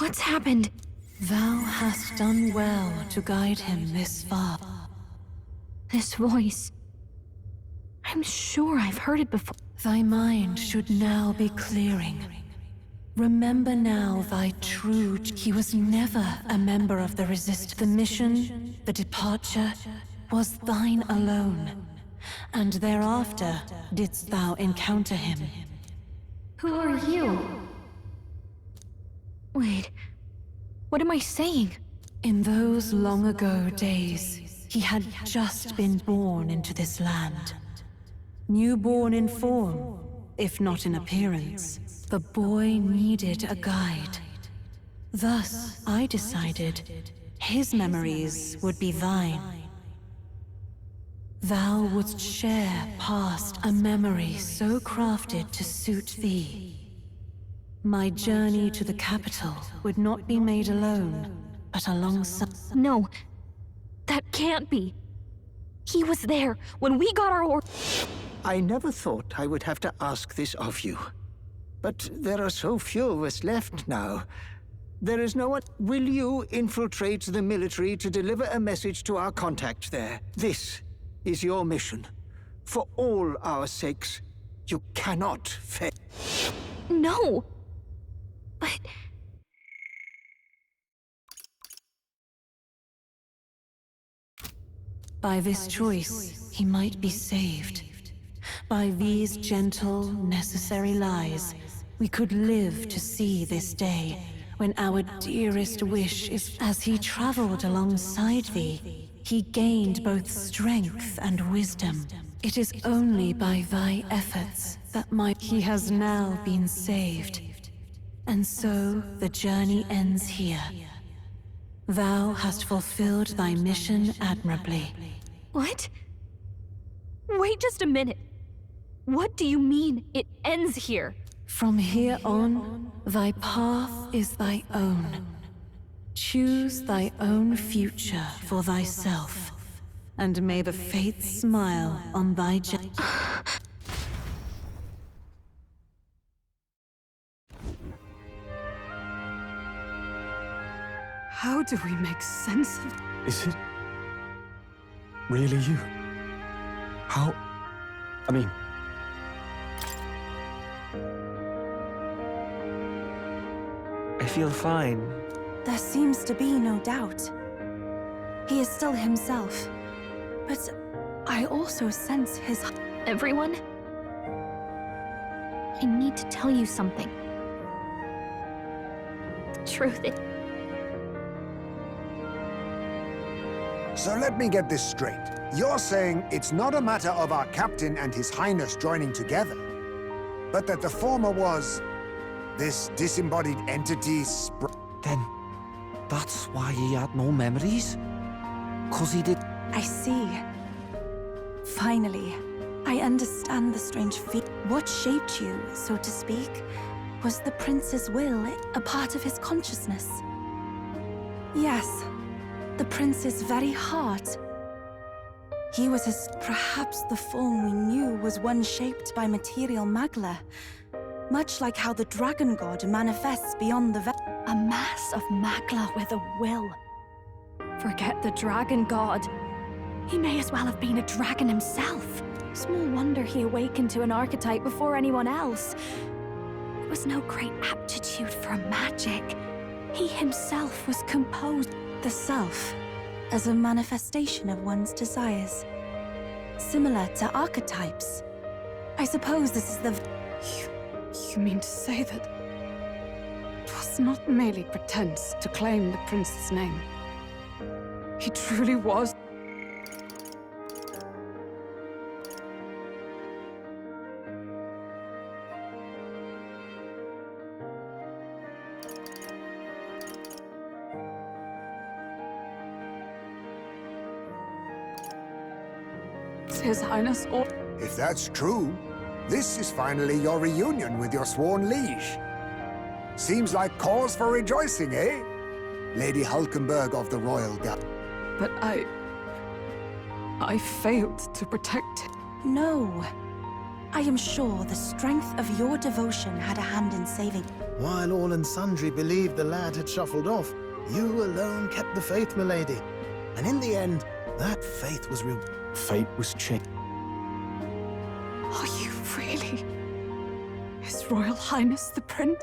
What's happened? Thou hast done well to guide him this far. This voice. I'm sure I've heard it before. Thy mind should now be clearing. Remember now thy true... He was never a member of the Resist. The mission, the departure, was thine alone. And thereafter didst thou encounter him. Who are you? Wait, what am I saying? In those long ago days, he had just been born into this land. Newborn in form, if not in appearance, the boy needed a guide. Thus, I decided his memories would be thine. Thou wouldst share past a memory so crafted to suit thee. My journey to the capital would not be made alone, but alongside... No, that can't be. He was there when we got our order. I never thought I would have to ask this of you. But there are so few of us left now. There is no one... Will you infiltrate the military to deliver a message to our contact there? This is your mission. For all our sakes, you cannot fail. No! But... By this choice, he might be saved. By these gentle, necessary lies, we could live to see this day, when our dearest wish is... As he traveled alongside thee, he gained both strength and wisdom. It is only by thy efforts that He has now been saved. And so, the journey ends here. Thou hast fulfilled thy mission admirably. What? Wait just a minute. What do you mean, it ends here? From here on, thy path is thy own. Choose thy own future for thyself, and may the fates smile on thy journey. How do we make sense of... Is it really you? How... I mean... I feel fine. There seems to be no doubt. He is still himself. But I also sense his... Everyone? I need to tell you something. The truth is... So let me get this straight. You're saying it's not a matter of our captain and his highness joining together, but that the former was... this disembodied entity Then, that's why he had no memories? 'Cause he did... I see. Finally, I understand the strange What shaped you, so to speak, was the prince's will, a part of his consciousness. Yes, the prince's very heart. He was his... Perhaps the form we knew was one shaped by material magla, much like how the dragon god manifests beyond the A mass of magla with a will. Forget the dragon god. He may as well have been a dragon himself. Small wonder he awakened to an archetype before anyone else. It was no great aptitude for magic. He himself was composed. The self, as a manifestation of one's desires. Similar to archetypes. I suppose this is the... You mean to say that... it was not merely pretense to claim the prince's name. He truly was... His Highness or... If that's true, this is finally your reunion with your sworn liege. Seems like cause for rejoicing, eh? Lady Hulkenberg of the Royal Guard. But I failed to protect him. No. I am sure the strength of your devotion had a hand in saving. While all and sundry believed the lad had shuffled off, you alone kept the faith, milady. And in the end, that faith was real. Fate was changed. Are you really His Royal Highness the Prince?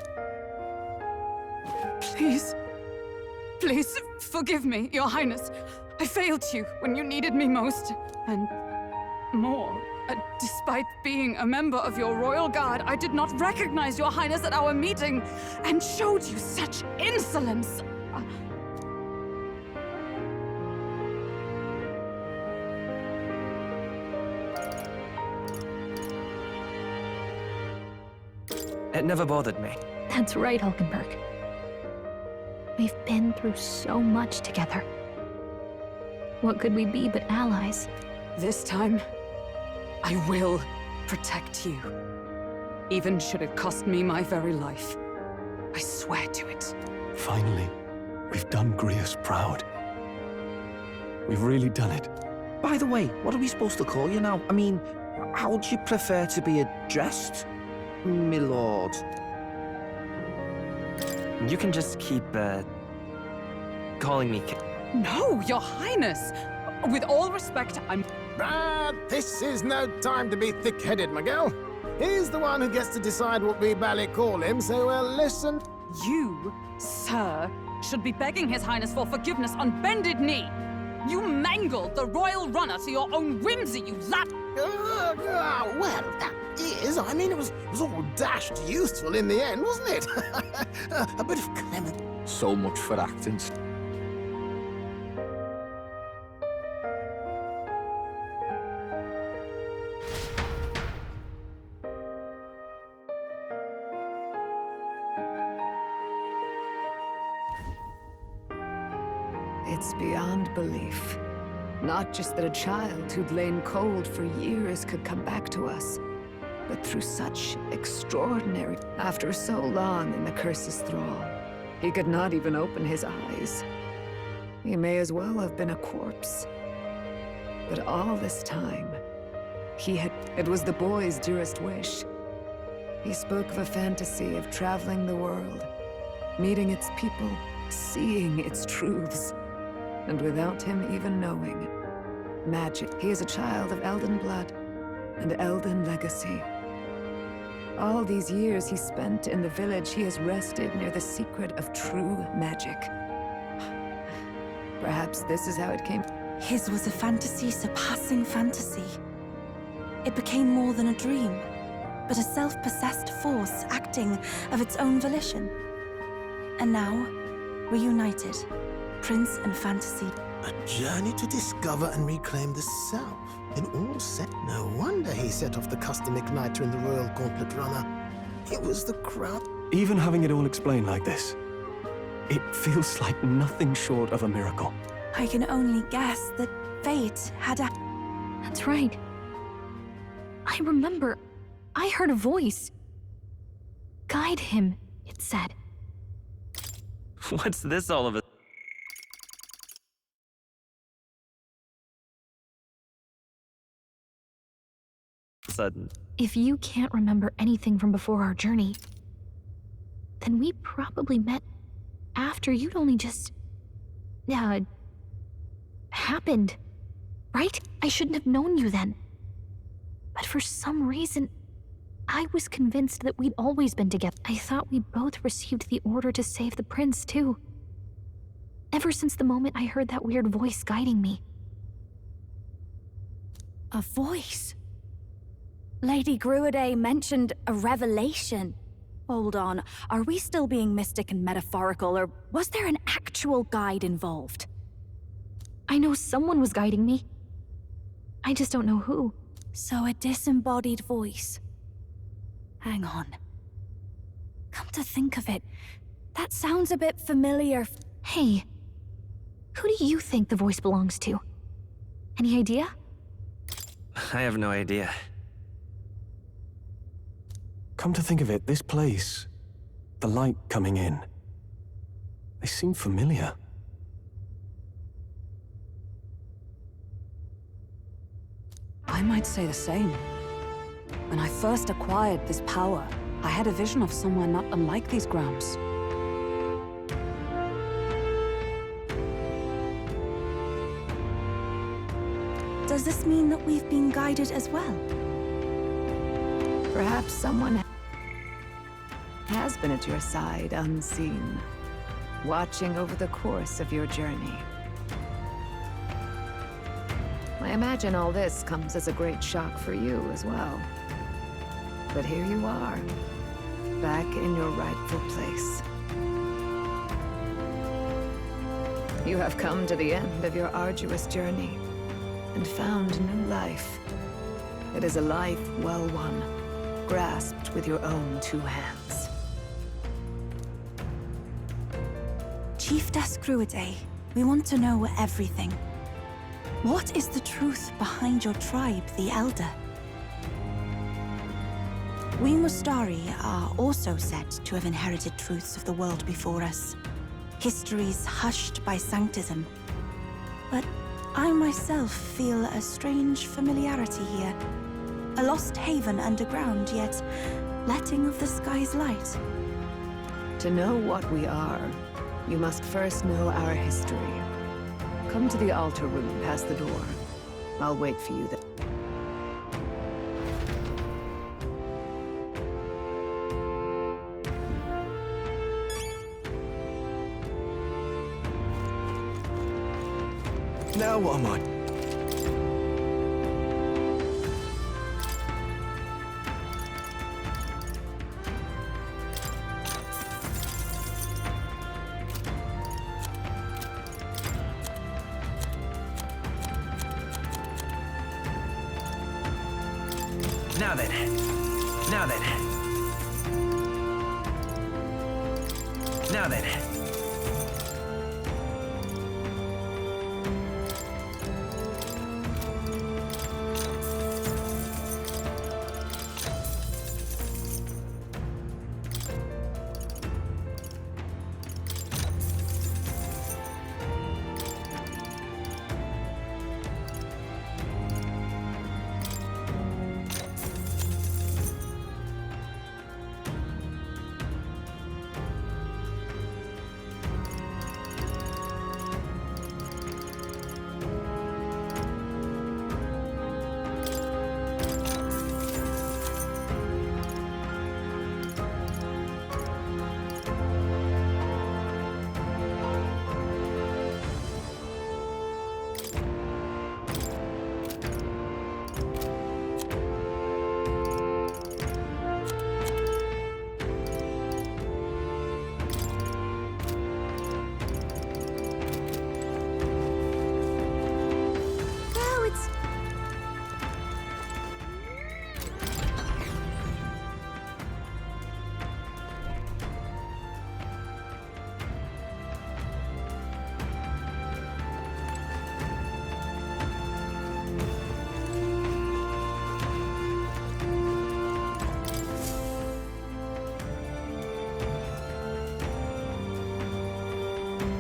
Please, please forgive me, Your Highness. I failed you when you needed me most, and more. Despite being a member of your royal guard, I did not recognize Your Highness at our meeting, and showed you such insolence. It never bothered me. That's right, Hulkenberg. We've been through so much together. What could we be but allies? This time, I will protect you. Even should it cost me my very life. I swear to it. Finally, we've done Grius proud. We've really done it. By the way, what are we supposed to call you now? I mean, how would you prefer to be addressed, my lord? You can just keep, calling me No, Your Highness! With all respect, I'm... But this is no time to be thick-headed, Miguel. He's the one who gets to decide what we bally call him, so listen. You, sir, should be begging His Highness for forgiveness on bended knee. You mangled the royal runner to your own whimsy, you lad. Well, that is. I mean, it was all dashed useful in the end, wasn't it? A bit of clement. So much for acting. It's beyond belief. Not just that a child who'd lain cold for years could come back to us, but through such extraordinary... After so long in the curse's thrall, he could not even open his eyes. He may as well have been a corpse. But all this time, it was the boy's dearest wish. He spoke of a fantasy of traveling the world, meeting its people, seeing its truths. And without him even knowing, magic. He is a child of Elden blood and Elden legacy. All these years he spent in the village, he has rested near the secret of true magic. Perhaps this is how it came. His was a fantasy surpassing fantasy. It became more than a dream, but a self-possessed force acting of its own volition. And now, reunited, Prince and Fantasy. A journey to discover and reclaim the self. In all set, no wonder he set off the custom igniter in the Royal Gauntlet Runner. It was the crowd. Even having it all explained like this, it feels like nothing short of a miracle. I can only guess that fate had a... That's right. I remember. I heard a voice. Guide him, it said. What's this all of a sudden? If you can't remember anything from before our journey, then we probably met after you'd only just... happened, right? I shouldn't have known you then. But for some reason, I was convinced that we'd always been together. I thought we both received the order to save the prince, too. Ever since the moment I heard that weird voice guiding me. A voice? Lady Gruade mentioned a revelation. Hold on, are we still being mystic and metaphorical, or was there an actual guide involved? I know someone was guiding me. I just don't know who. So a disembodied voice. Hang on. Come to think of it, that sounds a bit familiar. Hey, who do you think the voice belongs to? Any idea? I have no idea. Come to think of it, this place, the light coming in, they seem familiar. I might say the same. When I first acquired this power, I had a vision of somewhere not unlike these grounds. Does this mean that we've been guided as well? Perhaps someone has been at your side unseen, watching over the course of your journey. I imagine all this comes as a great shock for you as well. But here you are, back in your rightful place. You have come to the end of your arduous journey and found new life. It is a life well won, grasped with your own two hands. Chiefess Gruidae, we want to know everything. What is the truth behind your tribe, the Elder? We Mustari are also said to have inherited truths of the world before us. Histories hushed by sanctism. But I myself feel a strange familiarity here. A lost haven underground, yet letting of the sky's light. To know what we are, you must first know our history. Come to the altar room past the door. I'll wait for you there. Now what am I? Now then. Now then. Now then.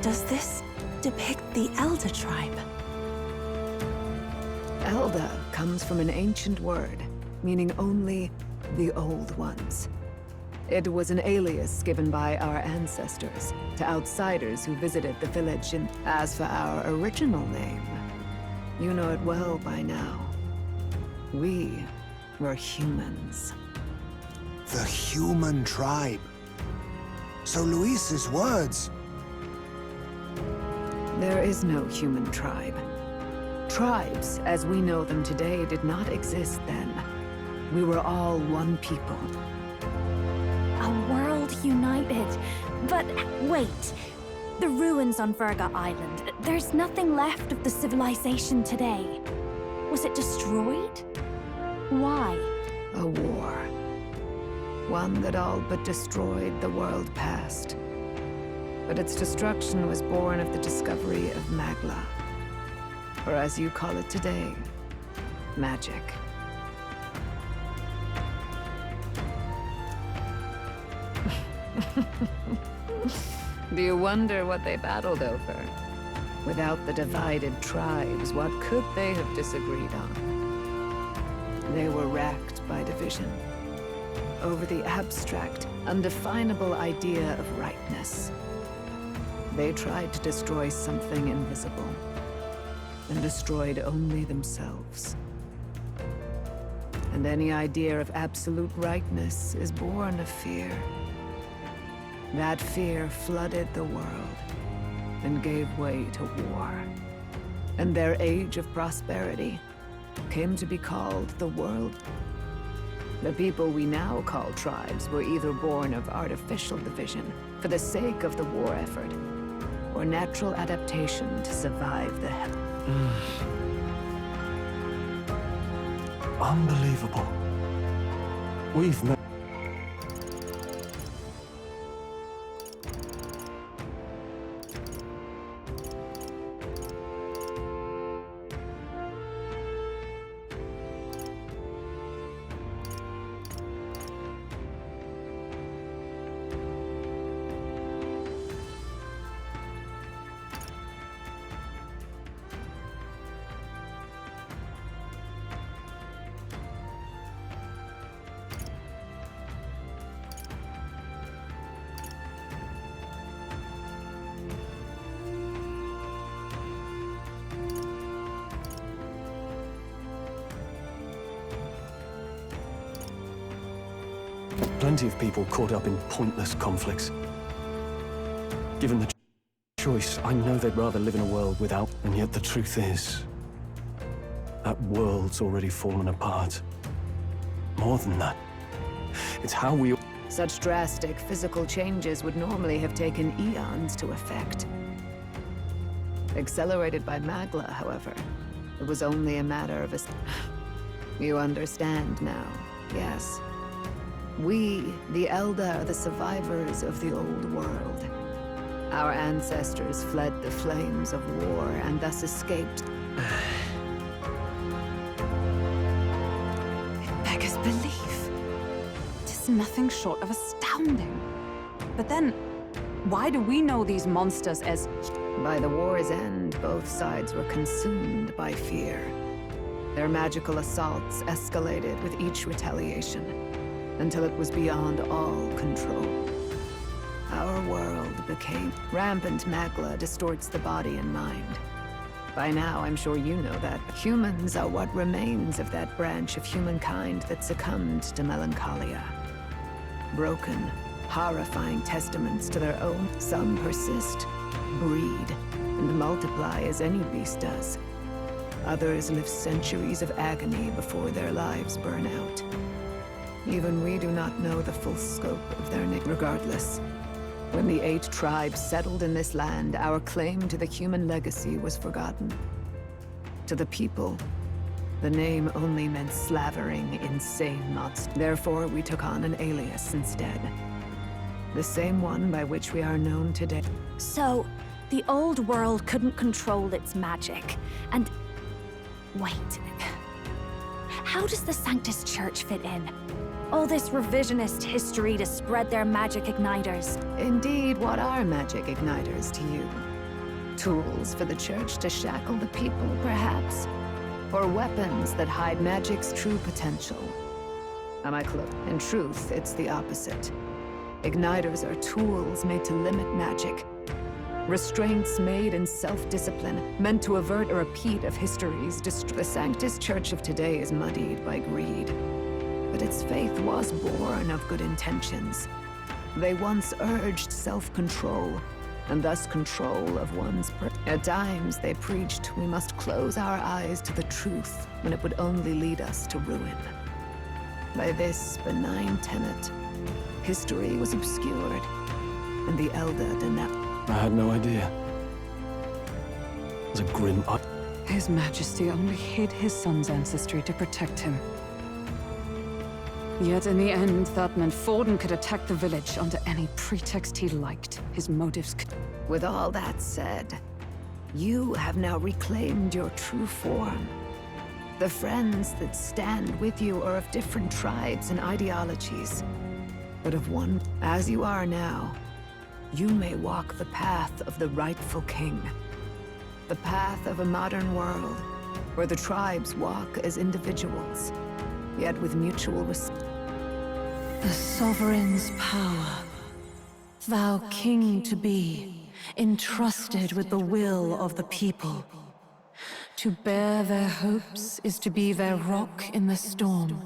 Does this depict the Elder tribe? Elder comes from an ancient word, meaning only the Old Ones. It was an alias given by our ancestors to outsiders who visited the village, and as for our original name, you know it well by now. We were humans. The human tribe. So Luis's words... There is no human tribe. Tribes, as we know them today, did not exist then. We were all one people. A world united. But wait. The ruins on Virga Island. There's nothing left of the civilization today. Was it destroyed? Why? A war. One that all but destroyed the world past. But its destruction was born of the discovery of Magla. Or as you call it today, magic. Do you wonder what they battled over? Without the divided tribes, what could they have disagreed on? They were racked by division over the abstract, undefinable idea of rightness. They tried to destroy something invisible, and destroyed only themselves. And any idea of absolute rightness is born of fear. That fear flooded the world and gave way to war. And their age of prosperity came to be called the world. The people we now call tribes were either born of artificial division for the sake of the war effort, or natural adaptation to survive the hell. Unbelievable. We've met. Plenty of people caught up in pointless conflicts. Given the choice, I know they'd rather live in a world without, and yet the truth is, that world's already fallen apart. More than that, it's how we... Such drastic physical changes would normally have taken eons to effect. Accelerated by Magla, however, it was only a matter of a... You understand now, yes. We, the Elder, are the survivors of the old world. Our ancestors fled the flames of war and thus escaped. It beggars belief. It is nothing short of astounding. But then, why do we know these monsters as... By the war's end, both sides were consumed by fear. Their magical assaults escalated with each retaliation, until it was beyond all control. Our world became... Rampant Magla distorts the body and mind. By now, I'm sure you know that humans are what remains of that branch of humankind that succumbed to melancholia. Broken, horrifying testaments to their own. Some persist, breed, and multiply as any beast does. Others live centuries of agony before their lives burn out. Even we do not know the full scope of their regardless. When the 8 tribes settled in this land, our claim to the human legacy was forgotten. To the people, the name only meant slavering, insane monster. Therefore, we took on an alias instead. The same one by which we are known today. So, the old world couldn't control its magic, and... Wait. How does the Sanctus Church fit in? All this revisionist history to spread their magic igniters. Indeed, what are magic igniters to you? Tools for the Church to shackle the people, perhaps? Or weapons that hide magic's true potential? Am I close? In truth, it's the opposite. Igniters are tools made to limit magic. Restraints made in self-discipline, meant to avert a repeat of history's The Sanctus Church of today is muddied by greed. But its faith was born of good intentions. They once urged self-control, and thus control of one's At times, they preached we must close our eyes to the truth when it would only lead us to ruin. By this benign tenet, history was obscured, and the Elder denounced. I had no idea. It was a grim... His Majesty only hid his son's ancestry to protect him. Yet in the end, that meant Forden could attack the village under any pretext he liked. His motives could... With all that said, you have now reclaimed your true form. The friends that stand with you are of different tribes and ideologies, but of one. As you are now, you may walk the path of the rightful king. The path of a modern world, where the tribes walk as individuals, yet with mutual respect. The sovereign's power. Thou king to be, entrusted with the will of the people. To bear their hopes is to be their rock in the storm,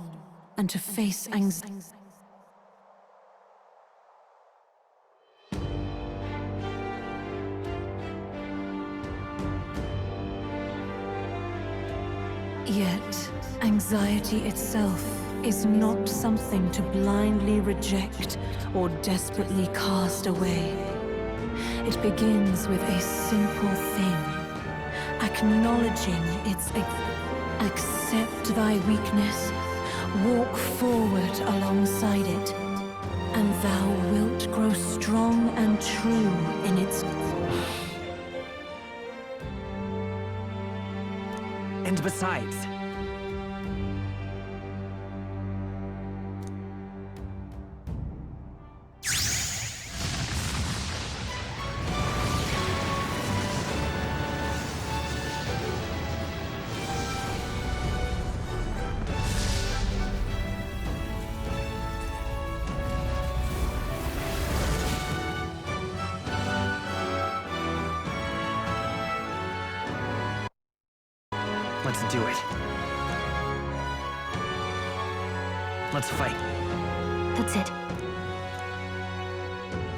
and to face anxiety. Yet, anxiety itself is not something to blindly reject or desperately cast away. It begins with a simple thing, acknowledging its accept thy weakness, walk forward alongside it, and thou wilt grow strong and true in its... And besides, let's do it. Let's fight. That's it.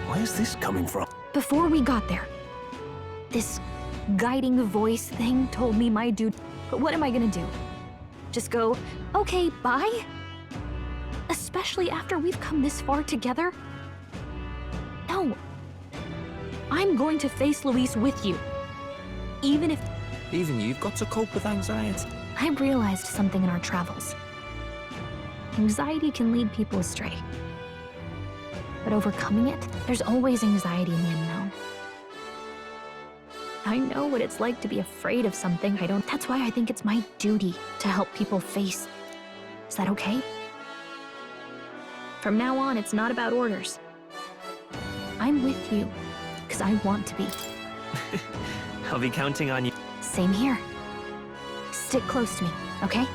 Where's this coming from? Before we got there, this guiding voice thing told me my dude. But what am I gonna do? Just go, okay, bye? Especially after we've come this far together? No. I'm going to face Luis with you. Even if... Even you've got to cope with anxiety. I realized something in our travels. Anxiety can lead people astray. But overcoming it, there's always anxiety in the unknown. I know what it's like to be afraid of something I don't... That's why I think it's my duty to help people face. Is that okay? From now on, it's not about orders. I'm with you, because I want to be. I'll be counting on you. Same here. Stick close to me, okay?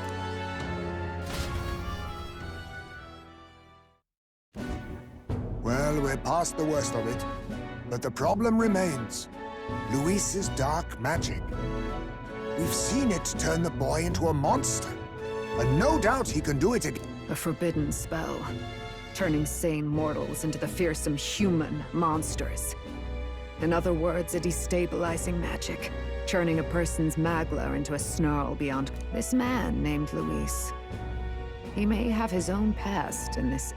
Well, we're past the worst of it. But the problem remains. Luis's dark magic. We've seen it turn the boy into a monster. And no doubt he can do it again. A forbidden spell, turning sane mortals into the fearsome human monsters. In other words, a destabilizing magic, turning a person's magla into a snarl beyond... This man named Luis. He may have his own past in this...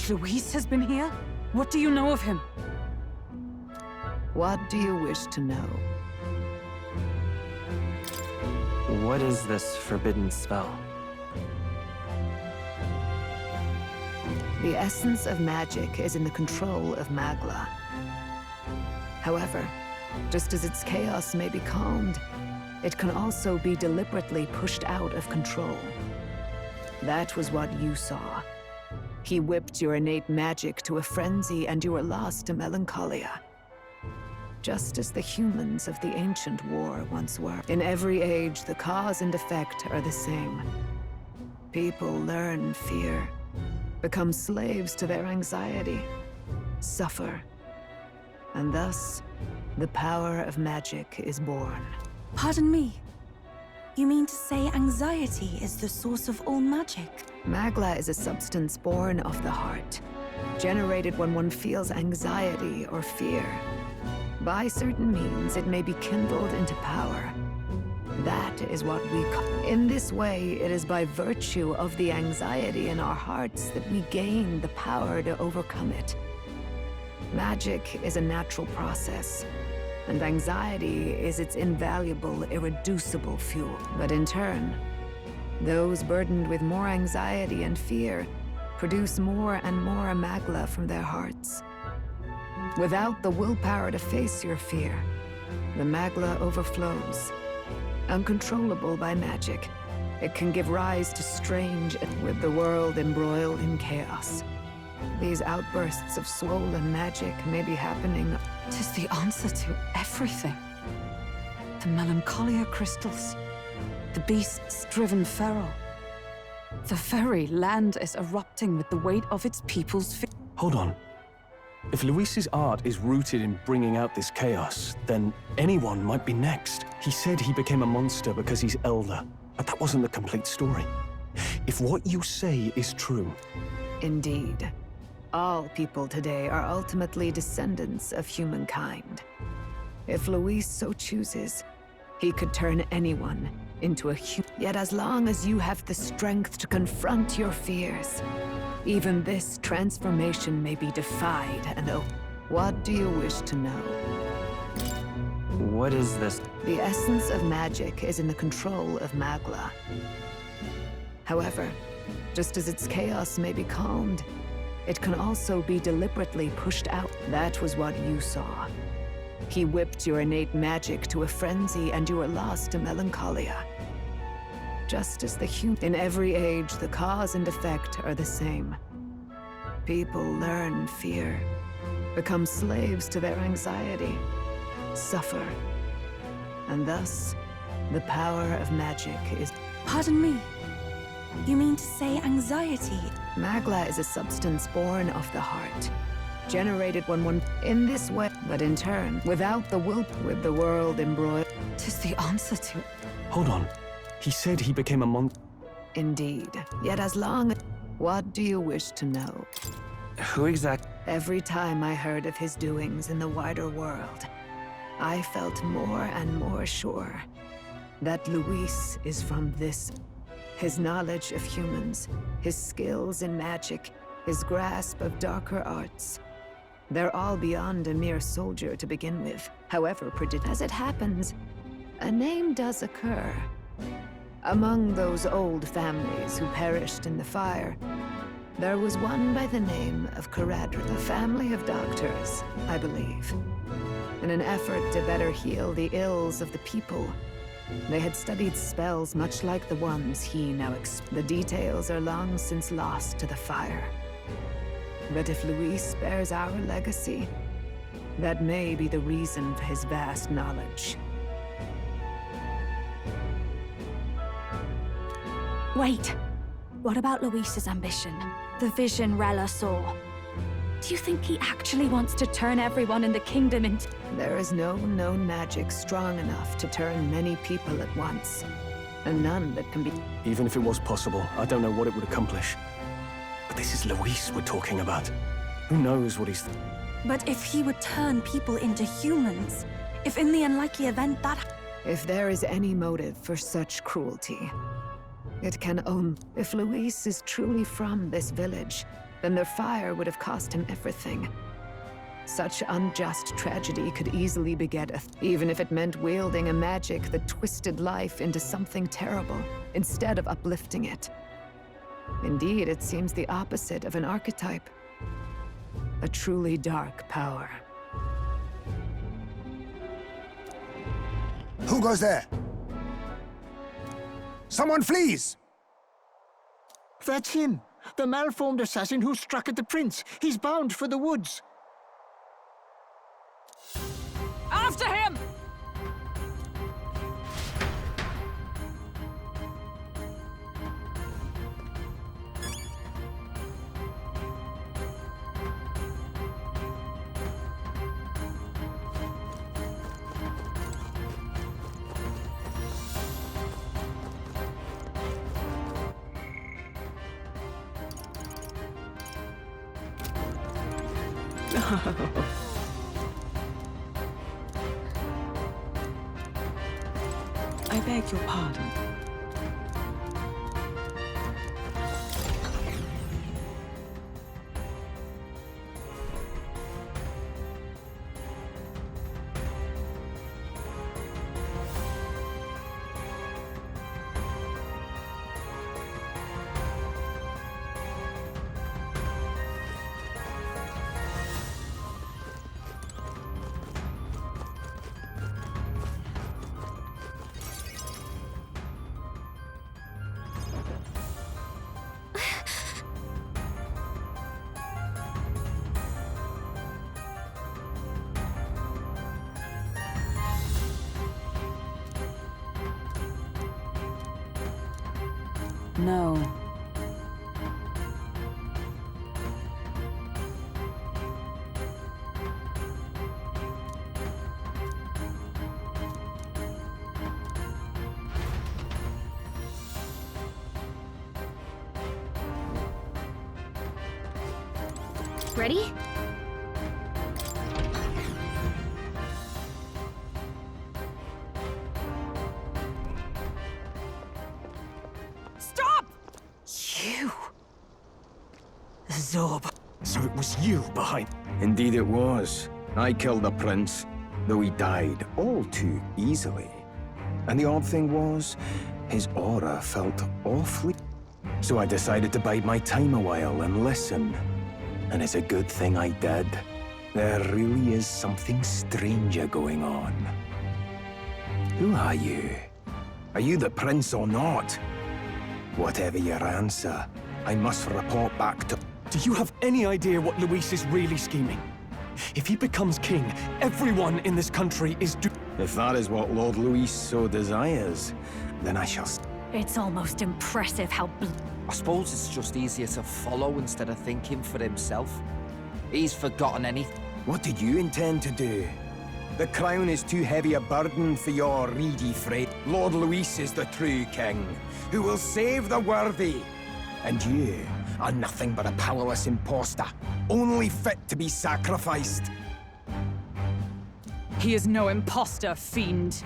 Luis has been here? What do you know of him? What do you wish to know? What is this forbidden spell? The essence of magic is in the control of magla. However, just as its chaos may be calmed, it can also be deliberately pushed out of control. That was what you saw. He whipped your innate magic to a frenzy and you were lost to melancholia. Just as the humans of the ancient war once were. In every age, the cause and effect are the same. People learn fear, become slaves to their anxiety, suffer, and thus, the power of magic is born. Pardon me. You mean to say anxiety is the source of all magic? Magla is a substance born of the heart, generated when one feels anxiety or fear. By certain means, it may be kindled into power. That is what we call... In this way, it is by virtue of the anxiety in our hearts that we gain the power to overcome it. Magic is a natural process, and anxiety is its invaluable, irreducible fuel. But in turn, those burdened with more anxiety and fear produce more and more magla from their hearts. Without the willpower to face your fear, the magla overflows. Uncontrollable by magic, it can give rise to strange, with the world embroiled in chaos. These outbursts of swollen magic may be happening. 'Tis the answer to everything. The melancholia crystals, the beasts driven feral. The very land is erupting with the weight of its people's fear. Hold on. If Luis's art is rooted in bringing out this chaos, then anyone might be next. He said he became a monster because he's elder, but that wasn't the complete story. If what you say is true... Indeed. All people today are ultimately descendants of humankind. If Luis so chooses, he could turn anyone into a human. Yet as long as you have the strength to confront your fears, even this transformation may be defied and What do you wish to know? What is this? The essence of magic is in the control of Magla. However, just as its chaos may be calmed, it can also be deliberately pushed out. That was what you saw. He whipped your innate magic to a frenzy and you were lost to melancholia. Just as in every age, the cause and effect are the same. People learn fear, become slaves to their anxiety, suffer. And thus, the power of magic is... Pardon me. You mean to say anxiety? Magla is a substance born of the heart, generated when one... in this way, but in turn, without the will, with the world embroiled. 'Tis the answer to... Hold on. He said he became a monster. Indeed. Yet as long... What do you wish to know? Who exactly? Every time I heard of his doings in the wider world, I felt more and more sure that Luis is from this. His knowledge of humans, his skills in magic, his grasp of darker arts. They're all beyond a mere soldier to begin with. However, as it happens, a name does occur. Among those old families who perished in the fire, there was one by the name of Caradra, a family of doctors, I believe. In an effort to better heal the ills of the people, they had studied spells much like the ones he now The details are long since lost to the fire. But if Luis bears our legacy, that may be the reason for his vast knowledge. Wait. What about Luis's ambition? The vision Rella saw? Do you think he actually wants to turn everyone in the kingdom into... There is no known magic strong enough to turn many people at once. And none that can be... Even if it was possible, I don't know what it would accomplish. But this is Luis we're talking about. Who knows what he's... But if he would turn people into humans, if in the unlikely event that... If there is any motive for such cruelty, it can own... If Luis is truly from this village, then their fire would have cost him everything. Such unjust tragedy could easily beget even if it meant wielding a magic that twisted life into something terrible, instead of uplifting it. Indeed, it seems the opposite of an archetype. A truly dark power. Who goes there? Someone flees! That's him! The malformed assassin who struck at the prince! He's bound for the woods! After him! I beg your pardon. No, Ready? Stop! You! Zob. So it was you behind... Indeed it was. I killed the prince, though he died all too easily. And the odd thing was, his aura felt awfully... So I decided to bide my time a while and listen. And it's a good thing I did. There really is something stranger going on. Who are you? Are you the prince or not? Whatever your answer, I must report back to... Do you have any idea what Luis is really scheming? If he becomes king, everyone in this country is If that is what Lord Luis so desires, then I shall... It's almost impressive how I suppose it's just easier to follow instead of thinking for himself. He's forgotten anything. What did you intend to do? The crown is too heavy a burden for your reedy frame. Lord Luis is the true king, who will save the worthy. And you are nothing but a powerless imposter, only fit to be sacrificed. He is no imposter, fiend.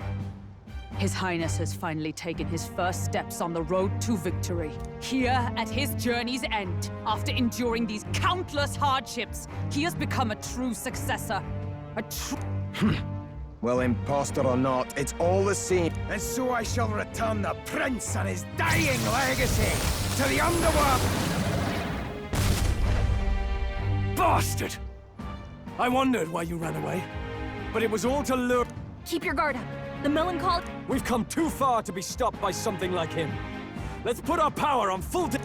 His Highness has finally taken his first steps on the road to victory. Here, at his journey's end, after enduring these countless hardships, he has become a true successor. A true... Well, imposter or not, it's all the same. And so I shall return the prince and his dying legacy to the underworld! Bastard! I wondered why you ran away, but it was all to lure... Keep your guard up. The melancholy... We've come too far to be stopped by something like him. Let's put our power on full... This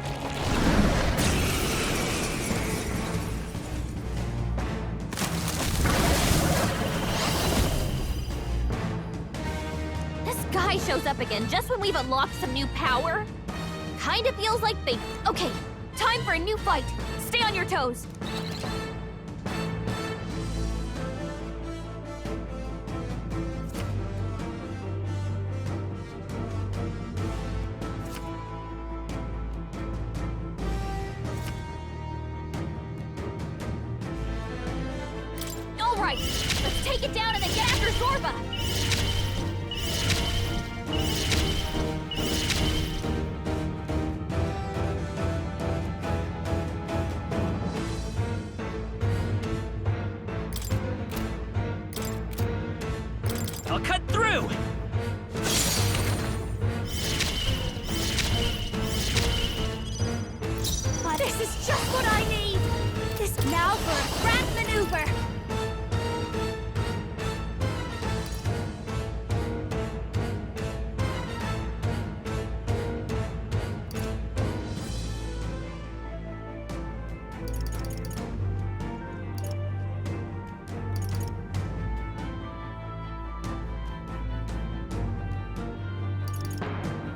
guy shows up again just when we've unlocked some new power. Kinda feels like they... Okay, time for a new fight. Stay on your toes. Alright, let's take it down and then get after Zorba! I'll cut through! This is just what I need! This now for a grand maneuver!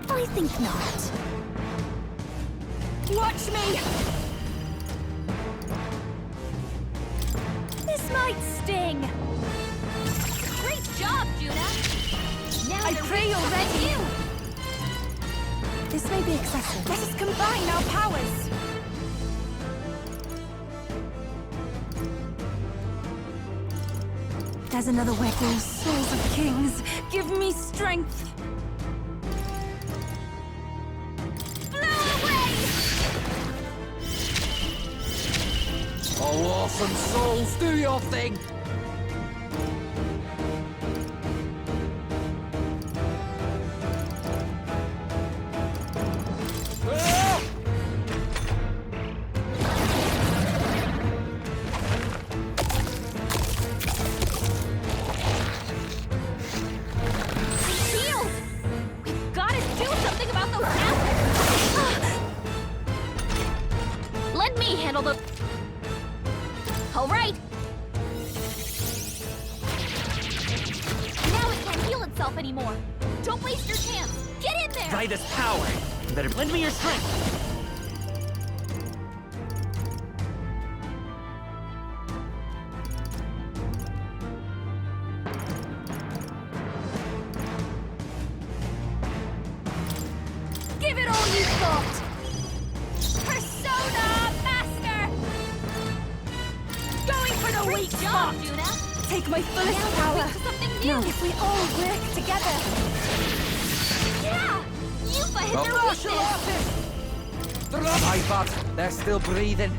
I think not. Watch me! This might sting! Great job, Juna! Now I pray you're ready. You. This may be excessive. Let us combine our powers. There's another way. Oh, souls of kings, give me strength. Oh, awesome souls, do your thing! Shield! We've got to do something about those assets! Let me handle the... All right. Now it can't heal itself anymore. Don't waste your chance. Get in there. By this power, you better lend me your strength. Give it all you've got. Persona Master. on, Juna. Take my fullest power. Something new. No, if we all work together. Yeah! Yuffie hit their weakness. My bad. They're still breathing.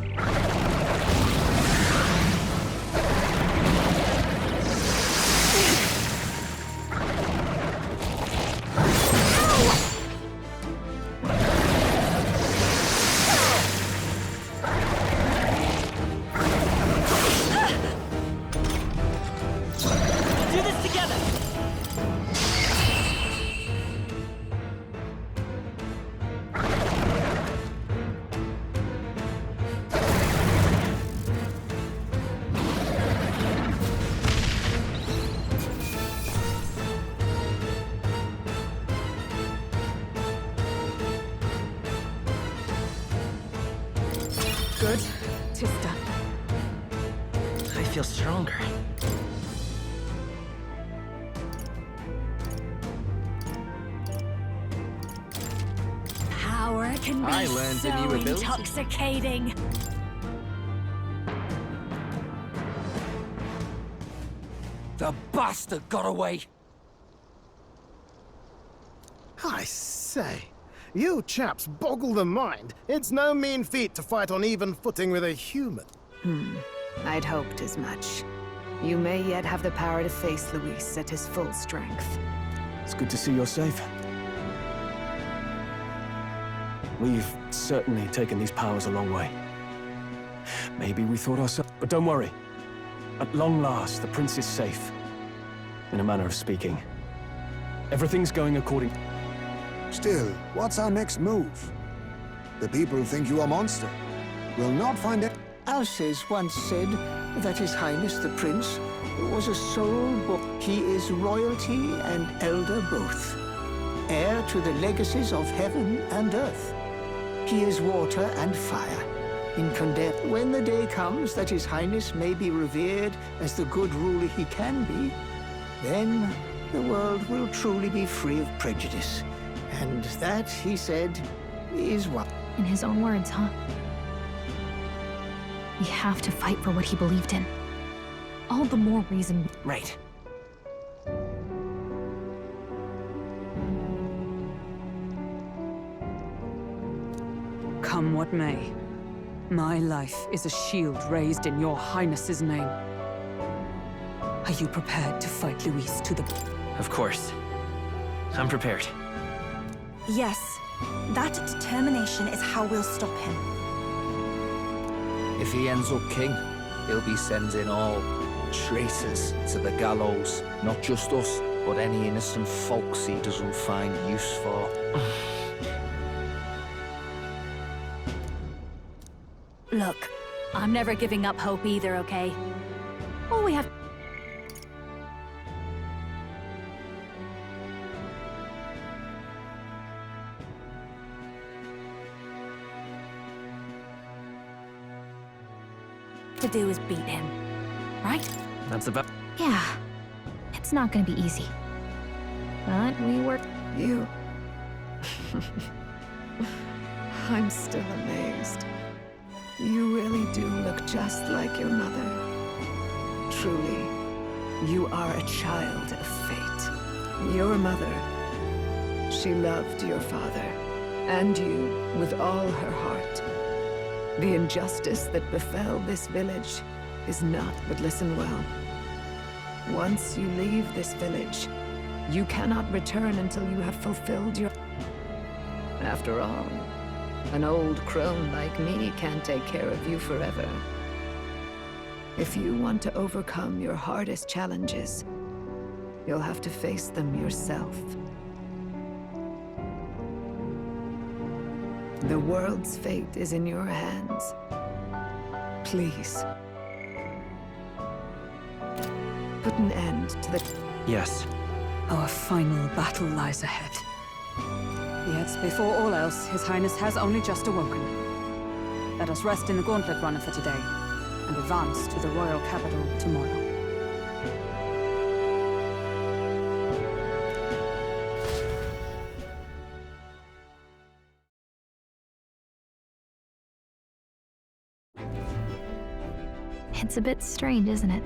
Do this together. Good. Tis done. I feel stronger. Power can be I learned so a new ability. intoxicating. The bastard got away. I say, you chaps boggle the mind. It's no mean feat to fight on even footing with a human. I'd hoped as much. You may yet have the power to face Luis at his full strength. It's good to see you're safe. We've certainly taken these powers a long way. Maybe we thought ourselves... But don't worry. At long last, the prince is safe. In a manner of speaking. Everything's going according... Still, what's our next move? The people think you a monster. Will not find it. Alces once said that His Highness the Prince was a soul born. He is royalty and elder both, heir to the legacies of heaven and earth. He is water and fire, incandescent. When the day comes that His Highness may be revered as the good ruler he can be, then the world will truly be free of prejudice. And that, he said, is what... In his own words, huh? We have to fight for what he believed in. All the more reason... Right. Come what may, my life is a shield raised in your highness's name. Are you prepared to fight Luis to the... Of course. I'm prepared. Yes, that determination is how we'll stop him. If he ends up king, he'll be sending all traitors to the gallows. Not just us, but any innocent folks he doesn't find use for. Look, I'm never giving up hope either, okay? All we have... to do is beat him, right? That's about... Yeah. It's not gonna be easy. But we work... You... I'm still amazed. You really do look just like your mother. Truly, you are a child of fate. Your mother, she loved your father, and you with all her heart. The injustice that befell this village is not, but listen well. Once you leave this village, you cannot return until you have fulfilled your... After all, an old crone like me can't take care of you forever. If you want to overcome your hardest challenges, you'll have to face them yourself. The world's fate is in your hands. Please. Put an end to the... Yes. Our final battle lies ahead. Yet, before all else, His Highness has only just awoken. Let us rest in the gauntlet runner for today, and advance to the royal capital tomorrow. It's a bit strange, isn't it?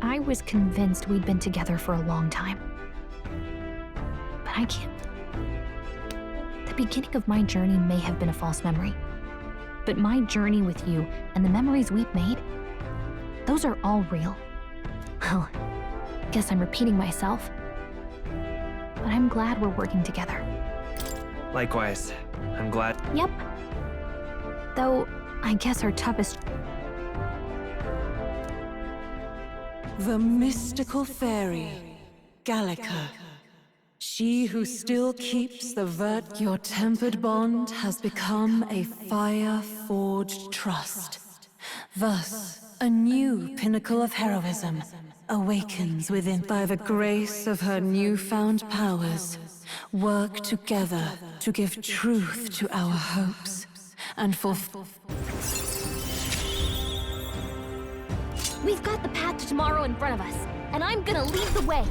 I was convinced we'd been together for a long time. But I can't. The beginning of my journey may have been a false memory. But my journey with you and the memories we've made, those are all real. Well, guess I'm repeating myself. But I'm glad we're working together. Likewise. I'm glad. Yep. Though, I guess our toughest... The mystical fairy, Gallica. She who still keeps the your tempered bond has become a fire-forged trust. Thus, a new pinnacle of heroism awakens within. By the grace of her newfound powers, work together to give truth to our hopes and We've got the path to tomorrow in front of us, and I'm gonna lead the way.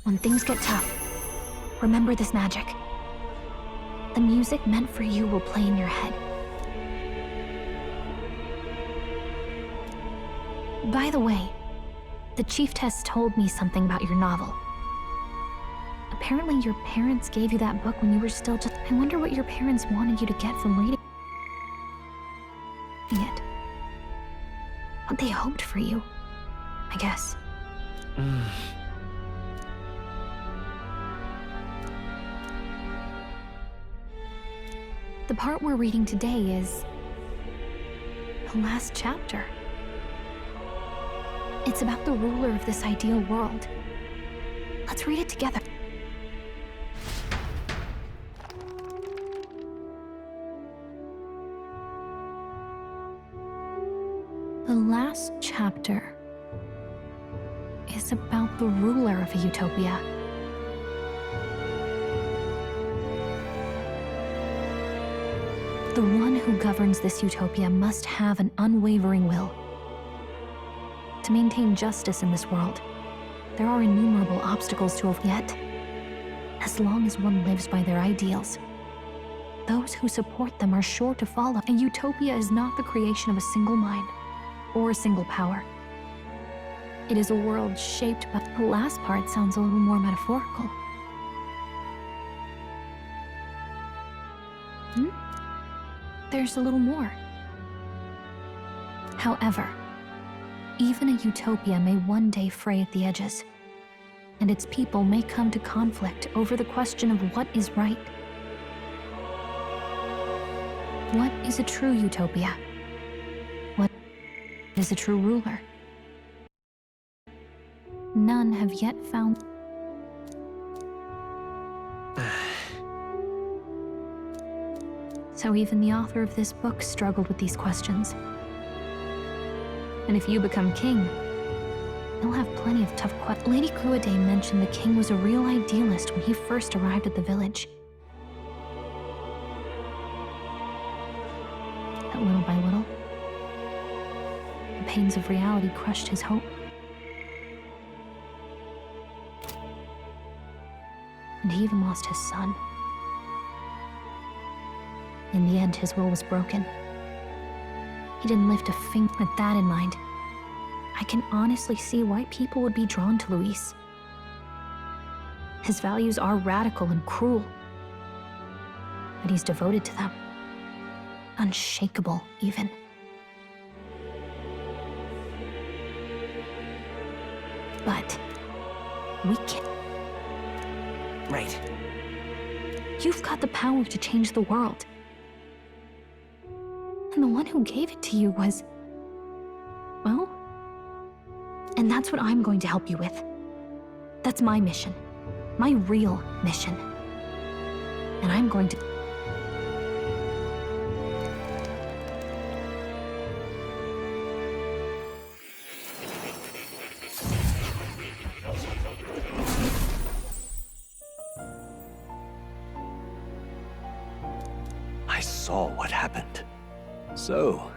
When things get tough, remember this magic. The music meant for you will play in your head. By the way, the Chieftess told me something about your novel. Apparently your parents gave you that book when you were still just... I wonder what your parents wanted you to get from reading it. What they hoped for you, I guess. The part we're reading today is the last chapter. It's about the ruler of this ideal world. Let's read it together. The last chapter is about the ruler of a utopia. The one who governs this utopia must have an unwavering will. To maintain justice in this world, there are innumerable obstacles to overcome. Yet, as long as one lives by their ideals, those who support them are sure to follow. A utopia is not the creation of a single mind or a single power. It is a world shaped by... The last part sounds a little more metaphorical. There's a little more. However, even a utopia may one day fray at the edges, and its people may come to conflict over the question of what is right. What is a true utopia? What is a true ruler? None have yet found... So even the author of this book struggled with these questions. And if you become king, you'll have plenty of tough questions. Lady Gruaday mentioned the king was a real idealist when he first arrived at the village. That little by little, the pains of reality crushed his hope. And he even lost his son. In the end, his will was broken. He didn't lift a finger. With that in mind, I can honestly see why people would be drawn to Luis. His values are radical and cruel, but he's devoted to them. Unshakable, even. But we can't. Right. You've got the power to change the world. And the one who gave it to you was... well... and that's what I'm going to help you with. That's my mission. My real mission. And I'm going to... I saw what happened. So,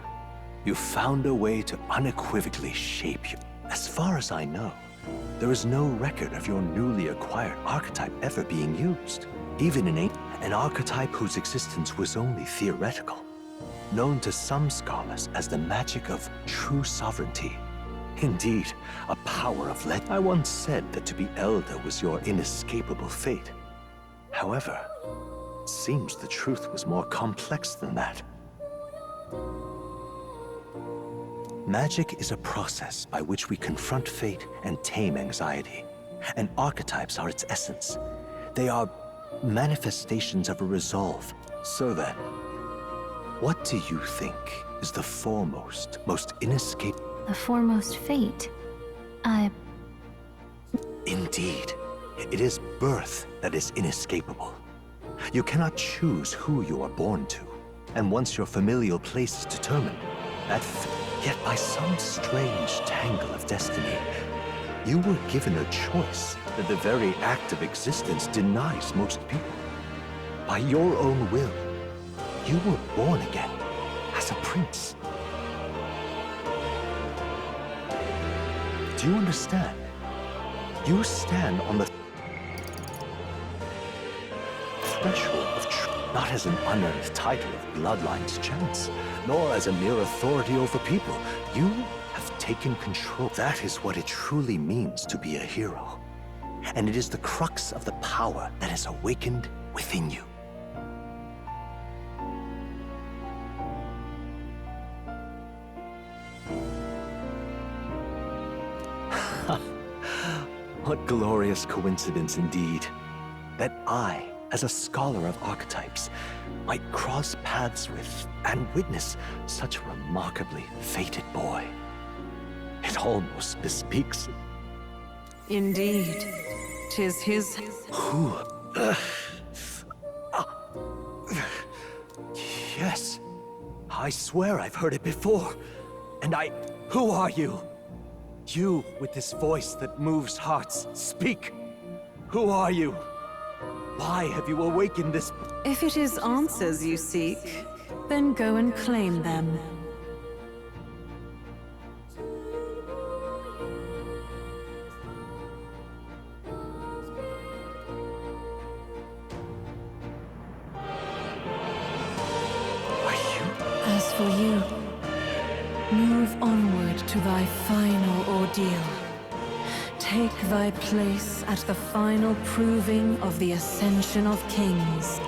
you found a way to unequivocally shape you. As far as I know, there is no record of your newly acquired archetype ever being used, even in an archetype whose existence was only theoretical, known to some scholars as the magic of true sovereignty. Indeed, a power of I once said that to be elder was your inescapable fate. However, it seems the truth was more complex than that. Magic is a process by which we confront fate and tame anxiety, and archetypes are its essence. They are manifestations of a resolve. So then, what do you think is the foremost, most inescapable? The foremost fate. Indeed. It is birth that is inescapable. You cannot choose who you are born to. And once your familial place is determined, yet by some strange tangle of destiny, you were given a choice that the very act of existence denies most people. By your own will, you were born again as a prince. Do you understand? You stand on the threshold of truth, not as an unearned title of bloodline's chance, nor as a mere authority over people. You have taken control. That is what it truly means to be a hero. And it is the crux of the power that is awakened within you. What glorious coincidence indeed, that I, as a scholar of archetypes, might cross paths with and witness such a remarkably fated boy. It almost bespeaks. Indeed, 'tis his... Who? Yes, I swear I've heard it before. And who are you? You with this voice that moves hearts, speak! Who are you? Why have you awakened this? If it is answers you seek, then go and claim them. As for you, move onward to thy final ordeal. Take thy place at the final proving of the ascension of kings.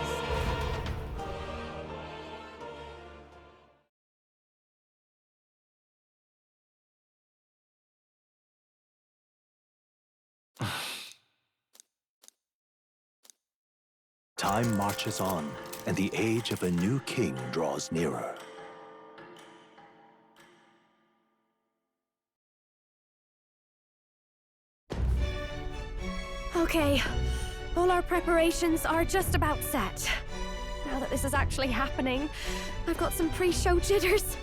Time marches on, and the age of a new king draws nearer. Okay, all our preparations are just about set. Now that this is actually happening, I've got some pre-show jitters.